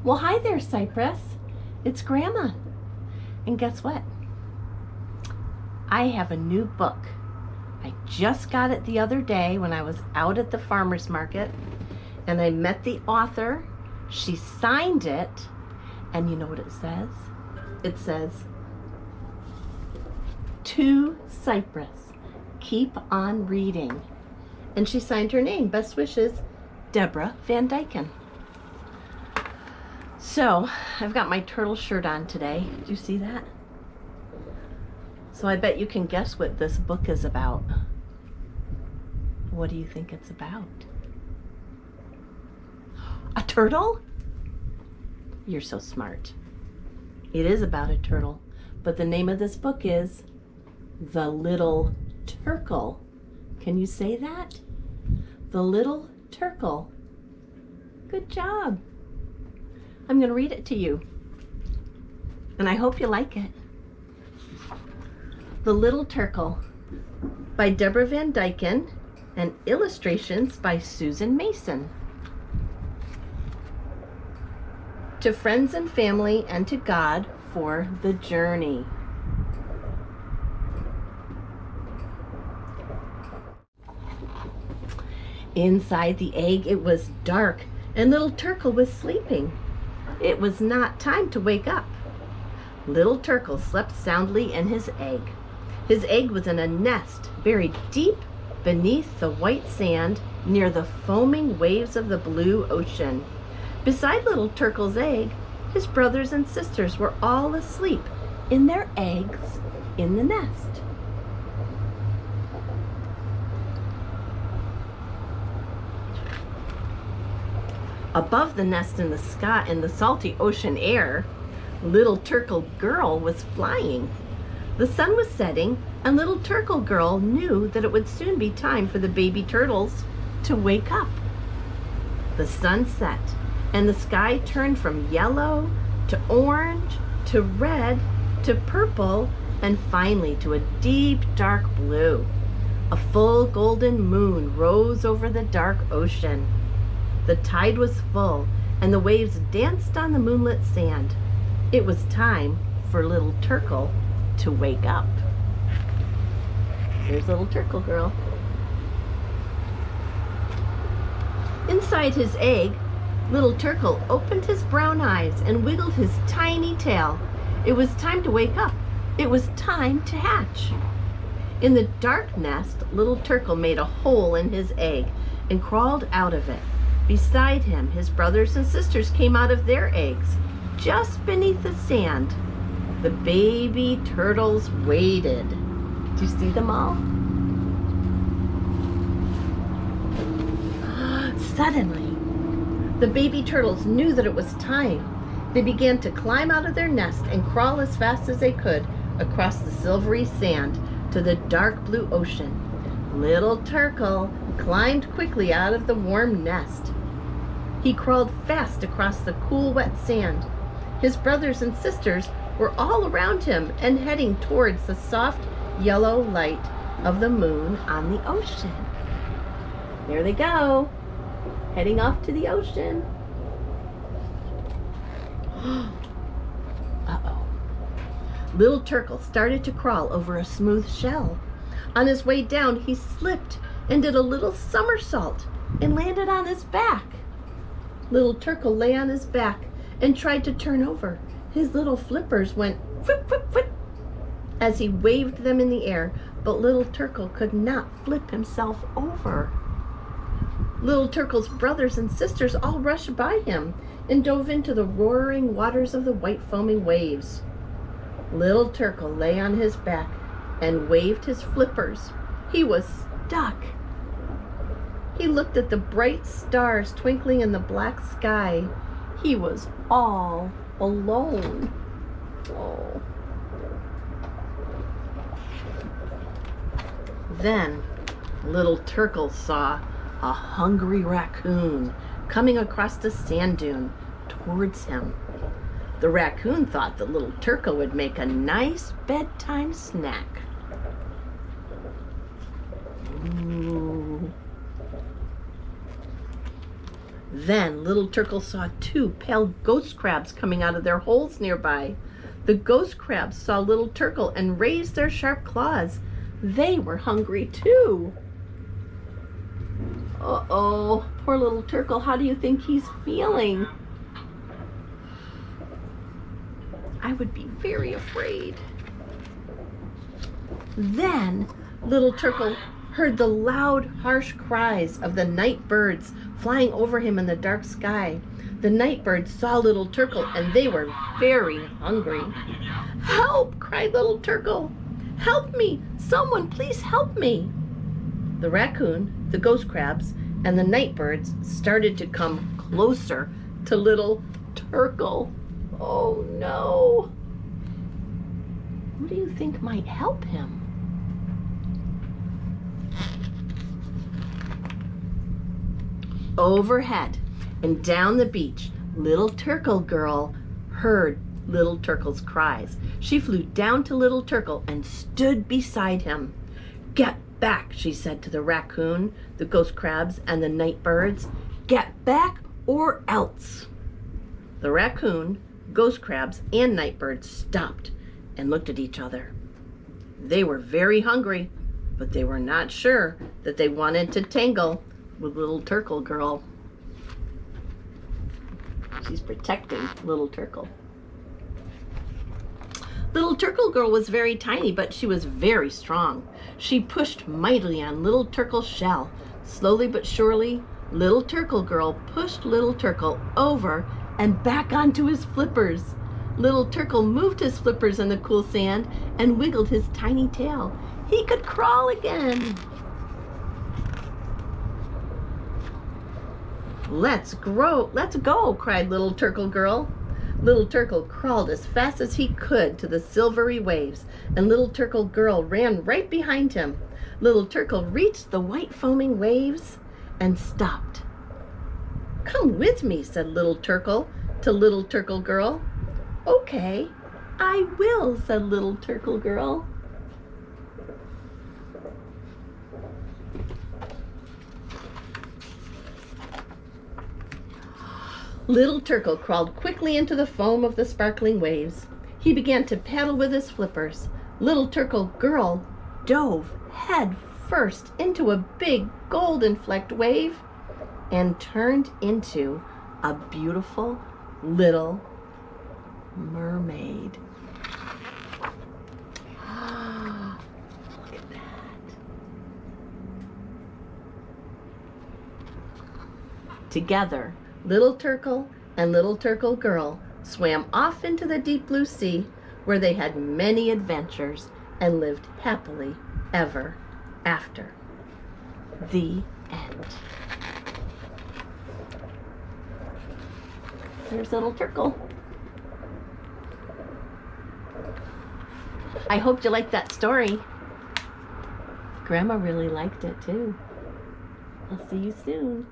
Well, hi there, Cypress. It's Grandma. And guess what? I have a new book. I just got it the other day when I was out at the farmer's market, and I met the author. She signed it, and you know what it says? It says, "To Cypress, keep on reading." And she signed her name. Best wishes, Deborah Van Dyken. So, I've got my turtle shirt on today. Do you see that? So I bet you can guess what this book is about. What do you think it's about? A turtle? You're so smart. It is about a turtle, but the name of this book is The Little Turkle. Can you say that? The Little Turkle. Good job. I'm going to read it to you, and I hope you like it. The Little Turkle by Deborah Van Dyken, and illustrations by Susan Mason. To friends and family and to God for the journey. Inside the egg it was dark, and Little Turkle was sleeping. It was not time to wake up. Little Turkle slept soundly in his egg. His egg was in a nest buried deep beneath the white sand near the foaming waves of the blue ocean. Beside Little Turkle's egg, his brothers and sisters were all asleep in their eggs in the nest. Above the nest in the sky, in the salty ocean air, Little Turkle Girl was flying. The sun was setting, and Little Turkle Girl knew that it would soon be time for the baby turtles to wake up. The sun set, and the sky turned from yellow to orange to red to purple, and finally to a deep dark blue. A full golden moon rose over the dark ocean. The tide was full, and the waves danced on the moonlit sand. It was time for Little Turkle to wake up. Here's Little Turkle Girl. Inside his egg, Little Turkle opened his brown eyes and wiggled his tiny tail. It was time to wake up. It was time to hatch. In the dark nest, Little Turkle made a hole in his egg and crawled out of it. Beside him, his brothers and sisters came out of their eggs. Just beneath the sand, the baby turtles waited. Do you see them all? Suddenly, the baby turtles knew that it was time. They began to climb out of their nest and crawl as fast as they could across the silvery sand to the dark blue ocean. Little Turkle climbed quickly out of the warm nest. He crawled fast across the cool, wet sand. His brothers and sisters were all around him and heading towards the soft yellow light of the moon on the ocean. There they go, heading off to the ocean. Uh-oh. Little Turkle started to crawl over a smooth shell. On his way down, he slipped and did a little somersault and landed on his back. Little Turkle lay on his back and tried to turn over. His little flippers went flip, flip, flip as he waved them in the air, but Little Turkle could not flip himself over. Little Turkle's brothers and sisters all rushed by him and dove into the roaring waters of the white foaming waves. Little Turkle lay on his back and waved his flippers. He was stuck. He looked at the bright stars twinkling in the black sky. He was all alone. Oh. Then Little Turkle saw a hungry raccoon coming across the sand dune towards him. The raccoon thought that Little Turkle would make a nice bedtime snack. Ooh. Then Little Turkle saw 2 pale ghost crabs coming out of their holes nearby. The ghost crabs saw Little Turkle and raised their sharp claws. They were hungry too. Uh-oh, poor Little Turkle, how do you think he's feeling? I would be very afraid. Then Little Turkle heard the loud, harsh cries of the night birds flying over him in the dark sky. The night birds saw Little Turkle and they were very hungry. "Help!" cried Little Turkle. "Help me! Someone please help me!" The raccoon, the ghost crabs, and the night birds started to come closer to Little Turkle. Oh no! What do you think might help him? Overhead and down the beach, Little Turkle Girl heard Little Turkle's cries. She flew down to Little Turkle and stood beside him. "Get back," she said to the raccoon, the ghost crabs, and the night birds. "Get back or else." The raccoon, ghost crabs, and night birds stopped and looked at each other. They were very hungry, but they were not sure that they wanted to tangle with Little Turkle Girl. She's protecting Little Turkle. Little Turkle Girl was very tiny, but she was very strong. She pushed mightily on Little Turkle's shell. Slowly but surely, Little Turkle Girl pushed Little Turkle over and back onto his flippers. Little Turkle moved his flippers in the cool sand and wiggled his tiny tail. He could crawl again. Let's go, cried Little Turkle Girl. Little Turkle crawled as fast as he could to the silvery waves, and Little Turkle Girl ran right behind him. Little Turkle reached the white foaming waves and stopped. "Come with me," said Little Turkle to Little Turkle Girl. "Okay, I will," said Little Turkle Girl. Little Turkle crawled quickly into the foam of the sparkling waves. He began to paddle with his flippers. Little Turkle Girl dove head first into a big golden flecked wave and turned into a beautiful little mermaid. Look at that. Together, Little Turkle and Little Turkle Girl swam off into the deep blue sea, where they had many adventures and lived happily ever after. The end. There's Little Turkle. I hope you liked that story. Grandma really liked it too. I'll see you soon.